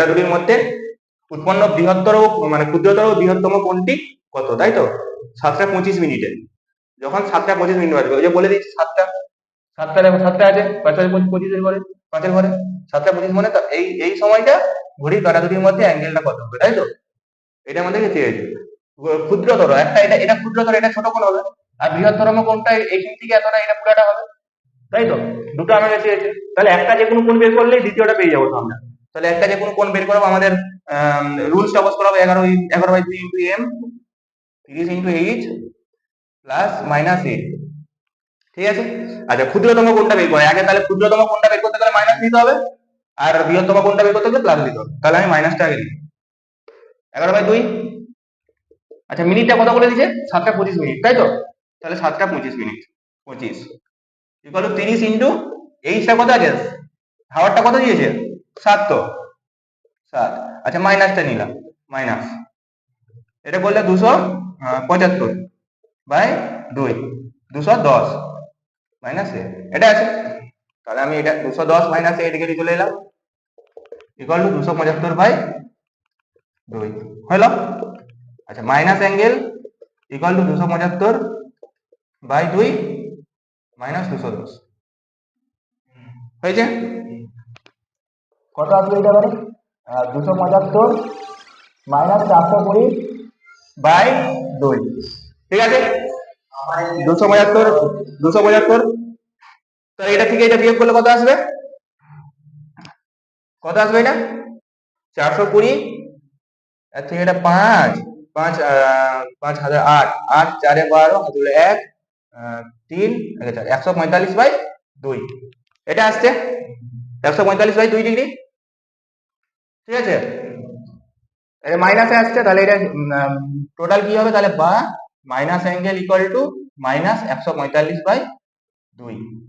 দুটির মধ্যে উৎপন্ন বৃহত্তর মানে ক্ষুদ্রতর বৃহত্তম কোণটি কত, তাই তো? 7:25 যখন 7:25 বাজবে, ওই যে বলে দিচ্ছি সাতটা আছে, 5:25 ঘরে 5-এর ঘরে 7:25 মানে এই এই সময়টা ঘড়ির কাঁটা দুটির মধ্যে অ্যাঙ্গেলটা কত হবে, তাই তো? এটা আমাদেরকে চেয়েছে। ক্ষুদ্রতর একটা, এটা ক্ষুদ্রতর, এটা ছোট কোণ হবে, আর বৃহত্তরম কোণটা এইখান থেকে এতটা, এটা পুরাটা হবে, তাই তো? দুটো আমাকে চেয়েছে, তাহলে একটা যে কোনো কোণ বের করলেই দ্বিতীয়টা পেয়ে যাবো আমরা। তাহলে একটা যে কোনো কোণ বের করবো, আমাদের রুলসটা অবশ্য করা হবে 11/2 into M 30 into H plus minus A. ঠিক আছে। আচ্ছা, ক্ষুদ্রতম কোণটা বের করে আগে, তাহলে ক্ষুদ্রতম কোণটা বের করতে গেলে মাইনাস দিতে হবে, আর বৃহত্তম কোণটা বের করতে গেলে প্লাস দিতে হবে। তাহলে আমি মাইনাসটা আগে দিই। 11/2। আচ্ছা, মিনিটটা কত করে দিয়েছে? 7:25, তাই তো? তাহলে 7:25 25 ইকুয়াল টু 30 ইন্টু এইচটা কত আছে, হাওয়ারটা কত দিয়েছে? 7 তো 7। আচ্ছা, মাইনাসটা নিলাম, মাইনাস এটা বললে 275/2 210 মাইনাস এ, এটা আছে। তাহলে আমি এটা 210 মাইনাস এ এদিকে চলে এলাম, ইকুয়াল টু 275/2 হলো। আচ্ছা, minus angle equal to 275/2 minus 210 হয়েছে। কত আসবে এটা এবারে? 275 মাইনাস 420/2। ঠিক আছে, 275 তাহলে এটা থেকে এটা বিয়োগ করলে কত আসবে? কত আসবে এটা? 420, এর থেকে এটা 5 5 5,000 8 8 4 12 হাতে 1 3 4 145/2 এটা আসছে 145/2 ডিগ্রি। ঠিক আছে, এটা মাইনাসে আসছে, তাহলে এটা টোটাল কি হবে তাহলে? বা minus angle equal to minus 145/2,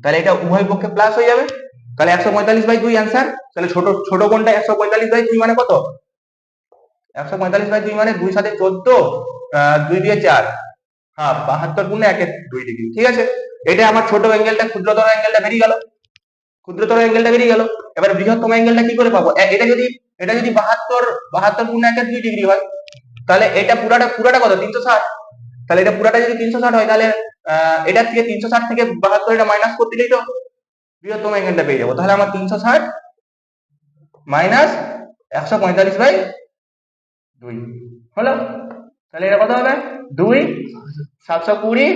তাহলে এটা উভয় পক্ষে প্লাস হয়ে যাবে। তাহলে 145/2 অ্যান্সার। তাহলে ছোট ছোট কোণটা 145/2 মানে কত? 145/2 মানে 2 সাথে 14, 2 দিয়ে 4, হাফ 72 গুণে 1/2 ডিগ্রি। ঠিক আছে, এটা আমার ছোট অ্যাঙ্গেলটা, ক্ষুদ্রতর অ্যাঙ্গেলটা বেরিয়ে গেল, ক্ষুদ্রতর অ্যাঙ্গেলটা বেরিয়ে গেল। এবার বৃহত্তম অ্যাঙ্গেলটা কি করে পাবো? এটা যদি 72 গুণে 1/2 ডিগ্রি হয়, তাহলে এটা পুরাটা কত? 360। তাহলে এটা পুরাটা যদি 360 হয়, তাহলে এটার থেকে 360 থেকে 72 এটা মাইনাস করে দিলেই তো বৃহত্তম অ্যাঙ্গেলটা পেয়ে যাবো। তাহলে আমার 360 মাইনাস 145/2 হলো। তাহলে এটা কত হবে? 2 720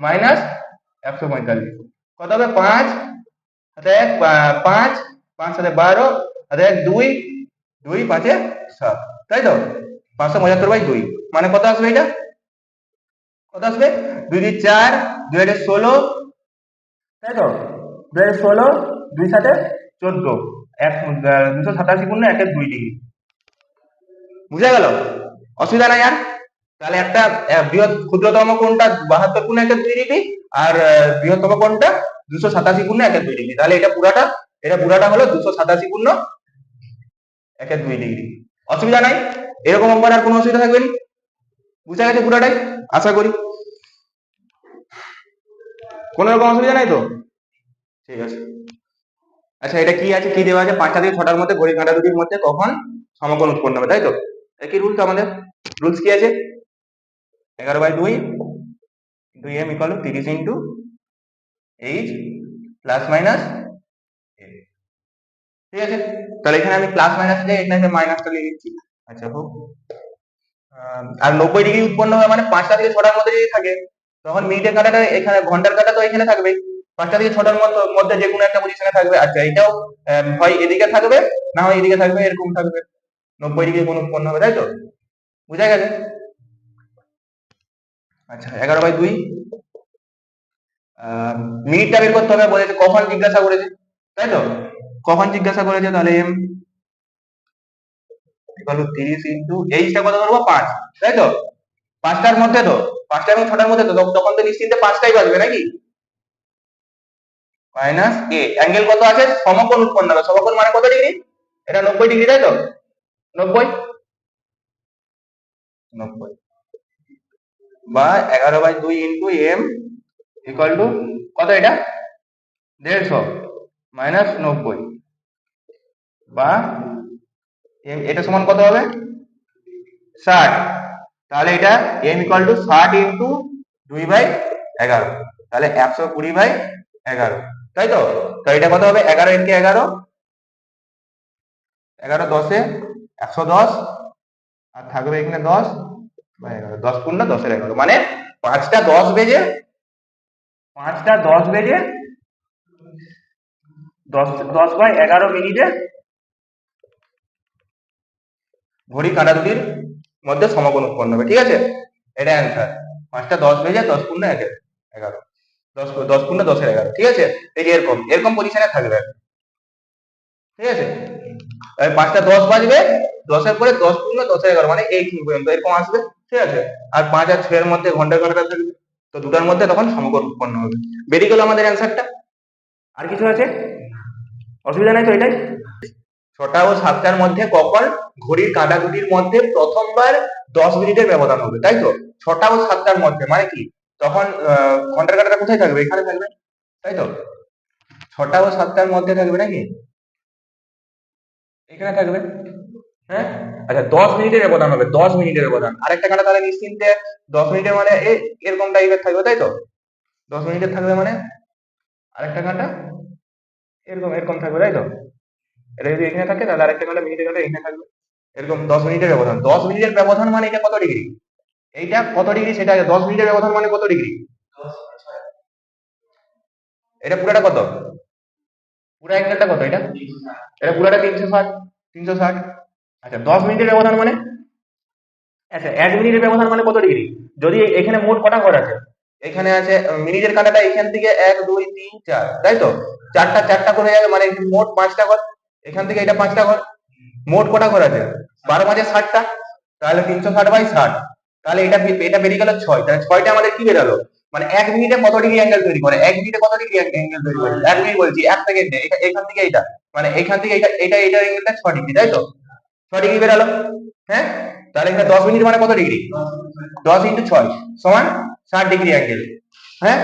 মাইনাস 145 কত হবে? 5 হাতে 1 5 5 সাথে 12 হাতে 1 2 2 5 7, তাই তো? 575/2 মানে কত আসবে? এটা কত আসবে? 2 দিয়ে 4 2 এর 16, তাই তো? 2 এর 16 2 সাথে 14 287 গুণে 1/2 ডিগ্রি। বুঝা গেল? অসুবিধা নাই আর। তাহলে একটা ক্ষুদ্রতম কোণটা 72 গুণে 1/2 ডিগ্রি, আর বৃহত্তম কোণটা 287 গুণে 1/2 ডিগ্রি। তাহলে এটা পুরাটা হলো 287 গুণ 1/2 ডিগ্রি। অসুবিধা নাই, এরকম অঙ্ক আর কোনো অসুবিধা থাকবে না। বুঝা গেছে পুরাটাই আশা করি? কোনো রকম অসুবিধা নাই তো? ঠিক আছে। আচ্ছা, এটা কি আছে, কি দেওয়া আছে? 5টা থেকে 6টার মধ্যে ঘড়ির কাঁটা দুটির মধ্যে কখন সমকোণ উৎপন্ন হবে, তাই তো? একই রুলস আমাদের। রুলস কি আছে? 11/2 into M equal to 30 into H plus minus A. ঠিক আছে, তাহলে এখানে আমি প্লাস মাইনাস দিয়ে এখানে মাইনাসটা লিখে দিচ্ছি। আচ্ছা, হোক। আর 90 ডিগ্রি উৎপন্ন হয় মানে 5টা থেকে 6টার মধ্যে যদি থাকে, তখন মিনিটের কাঁটাটা এখানে, ঘন্টার কাঁটা তো এখানে থাকবে। 5টা থেকে 6টার মধ্যে যে কোনো একটা পজিশনে থাকবে। আচ্ছা, এটাও হয় এদিকে থাকবে, না হয় এদিকে থাকবে, এরকম থাকবে। 90 ডিগ্রি কোণ উৎপন্ন হবে, তাই তো? বুঝা গেছে? আচ্ছা, 11/2 মিনিটটা বের করতে হবে বলেছে, কখন জিজ্ঞাসা করেছে, তাই তো? কখন জিজ্ঞাসা করেছে, তাহলে এম ইকুয়াল টু 30 ইন্টু এইচটা কত করবো? 5, তাই তো? 5টার মধ্যে তো, 5টা এবং 6টার মধ্যে তো, তখন তো নিশ্চিন্তে 5টাই বাজবে নাকি? মাইনাস এ, অ্যাঙ্গেল কত আছে? সমকোণ উৎপন্ন হবে। সমকোণ মানে কত ডিগ্রি? এটা 90 ডিগ্রি, তাই তো? 90 90 বা 11/2 ইন্টু এম ইকুয়াল টু কত? এটা 150 মাইনাস 90 বা এটা সমান কত হবে 60, তাহলে এটা m ইকুয়াল টু 60 ইন্টু 2/11, তাহলে 120/11, তাই তো? তো এটা কত হবে 11 ইনটু 11, 11 10 110, আর থাকবে এখানে 10/11, 10 পূর্ণ 10/11, মানে 5টা 10 বেজে 10/11 ঘড়ির কাঁটা দুটির মধ্যে সমকোণ উৎপন্ন হবে, ঠিক আছে? এটা অ্যান্সার। 5টা 10 বেজে 10 পূর্ণ 11, 10 পূর্ণ 10/11, ঠিক আছে? এই যে এরকম এরকম পজিশনে থাকবে, ঠিক আছে? 5টা 10 বাজবে, 10-এর পরে 10 পূর্ণ 10/11, মানে এই পর্যন্ত এরকম আসবে, ঠিক আছে? আর 5 আর 6 এর মধ্যে ঘন্টার কাঁটাটা থাকবে, তো দুটার মধ্যে তখন সমকোণ উৎপন্ন হবে। বেরিয়ে গেল আমাদের অ্যান্সারটা। আর কিছু আছে? অসুবিধা নাই তো? এটাই। 6টা ও 7টার মধ্যে কখন ঘড়ির কাঁটা দুটির মধ্যে প্রথমবার 10 মিনিটের ব্যবধান হবে, তাই তো? 6টা ও 7টার মধ্যে মানে কি, তখন ঘন্টার কাঁটাটা কোথায় থাকবে? এখানে থাকবে, তাই তো? 6টা ও 7টার মধ্যে থাকবে নাকি, এখানে থাকবে। হ্যাঁ, আচ্ছা 10 মিনিটের ব্যবধান হবে, 10 মিনিটের ব্যবধান। আরেকটা কাঁটা তাহলে নিশ্চিন্তে 10 মিনিটের মানে এরকম টাইপের থাকবে, তাই তো? 10 মিনিটের থাকবে মানে আরেকটা কাঁটা এরকম এরকম থাকবে, তাই তো? এটা যদি এখানে থাকে তাহলে আরেকটা কাঁটা মিনিটের কাঁটা এখানে থাকবে, এরকম 10 মিনিটের ব্যবধান। 10 মিনিটের ব্যবধান মানে এটা কত ডিগ্রি? এইটা কত ডিগ্রি সেটা আগে, 10 মিনিটের ব্যবধান মানে কত ডিগ্রি? এটা পুরাটা কত? পুরা অ্যাঙ্গেলটা কত এটা? এটা পুরাটা 360, 360। আচ্ছা 10 মিনিটের ব্যবধান মানে, আচ্ছা 1 মিনিটের ব্যবধান মানে কত ডিগ্রি? যদি এখানে মোট কটা ঘর আছে, এখানে আছে মিনিটের কাঁটাটা এখান থেকে 1 2 3 4, তাই তো? চারটা চারটা করে যাবে, মানে মোট 5টা ঘর, এখান থেকে এটা 5টা ঘর, মোট কটা ঘর আছে? 12 5 60টা, তাহলে 360/60, তাহলে এটা বেরিয়ে গেল 6, তাহলে 6টা আমাদের কি বেরালো, মানে 1 মিনিটে কত ডিগ্রি অ্যাঙ্গেল তৈরি করে, 1 মিনিটে কত ডিগ্রি অ্যাঙ্গেল তৈরি করে, 1 মিনিট বলছি 1 সেকেন্ডে, এখান থেকে এটা, মানে এখান থেকে এটার অ্যাঙ্গেলটা 6 ডিগ্রি, তাই তো? 6 ডিগ্রি বেরালো। হ্যাঁ, তাহলে এখানে 10 মিনিট মানে কত ডিগ্রি? 10 ইন্টু 6 সমান 60 ডিগ্রি অ্যাঙ্গেল। হ্যাঁ,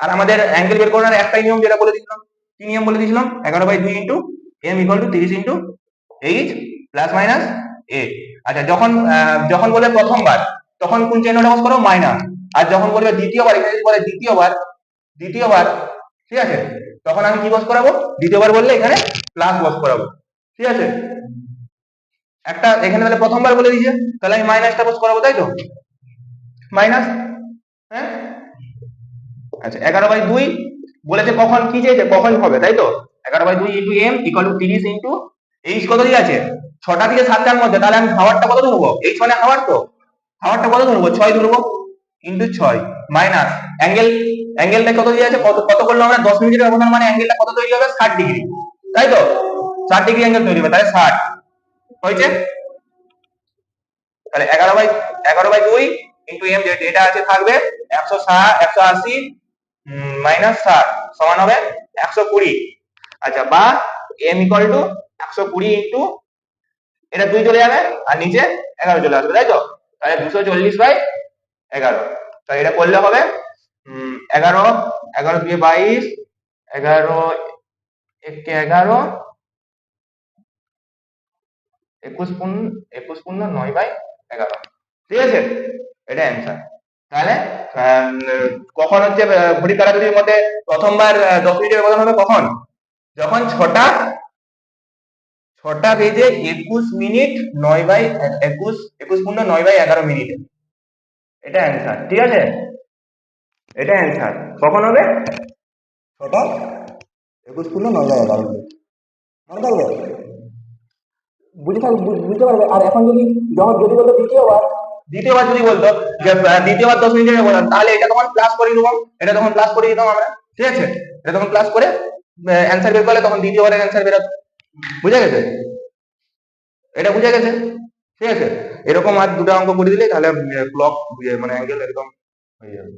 আর আমাদের অ্যাঙ্গেল বের করার একটাই নিয়ম, যেটা বলে দিয়েছিলাম, কি নিয়ম বলে দিয়েছিলাম? 11/2 into m equal to 30 into h plus minus a। আচ্ছা যখন বলে প্রথমবার, তখন কোন চিহ্নটা বস করো? মাইনাস। আর যখন বলবে দ্বিতীয়বার, এখানে যদি বলে দ্বিতীয়বার, ঠিক আছে, তখন আমি কি বস করাবো? দ্বিতীয়বার বললে এখানে প্লাস বস করাবো, ঠিক আছে? একটা এখানে তাহলে প্রথমবার বলে দিয়েছে, তাহলে আমি মাইনাসটা বস করাবো, তাই তো? মাইনাস। হ্যাঁ, আচ্ছা 11/2 বলেছে কখন, কি চেয়েছে কখন হবে, তাই তো? 11/2 into m equal to 30 into h কত দিয়ে আছে? 6টা থেকে 7টার মধ্যে, তাহলে আমি হাওয়ারটা কত ধরবো? h মানে হাওয়ার, তো হাওয়ারটা কত ধরবো? 6 ধরবো, ইন্টু 6 মাইনাস অ্যাঙ্গেলটা কত দিয়ে আছে? কত কত করলে আমরা 10 মিনিটের ব্যবধান, মানে অ্যাঙ্গেলটা কত তৈরি হবে? 60 ডিগ্রি, তাই তো? 60 ডিগ্রি অ্যাঙ্গেল তৈরি হবে, তাহলে 60 হয়েছে। তাহলে 11/2 ইন্টু m, এটা আছে থাকবে 180 মাইনাস 60 সমান হবে 120। আচ্ছা, বা m ইকুয়াল টু 120 ইন্টু, এটা 2 চলে যাবে আর নিচে 11 চলে আসবে, তাই তো? তাহলে 240/11, তাহলে এটা করলে হবে 11 11 2 22, 11 1 11, 21 পূর্ণ 9/11, ঠিক আছে? এটা অ্যান্সার। তাহলে কখন হচ্ছে ঘড়ির কাঁটা দুটির মধ্যে প্রথমবার 10 মিনিটের ব্যবধান হবে কখন? যখন 6টা বেজে 21 মিনিট 21 পূর্ণ 9/11 মিনিটে। এটা অ্যান্সার, ঠিক আছে? এটা অ্যান্সার কখন হবে? 6টা 21 পূর্ণ 9/11 মিনিট, মনে থাকবে? বুঝতে পারবে। আর এখন যদি বলতো দ্বিতীয়বার যদি বলতো যে দ্বিতীয়বার 10 মিনিটের ব্যবধান, তাহলে এটা তখন প্লাস করে দিতাম, এটা তখন প্লাস করে দিতাম আমরা, ঠিক আছে? এটা তখন প্লাস করে অ্যান্সার বের করলে তখন দ্বিতীয়বারের অ্যান্সার বেরোতো। বুঝা গেছে? এটা বুঝা গেছে, ঠিক আছে? এরকম আর দুটো অঙ্ক করে দিলে তাহলে ক্লক মানে অ্যাঙ্গেল এরকম হয়ে যাবে।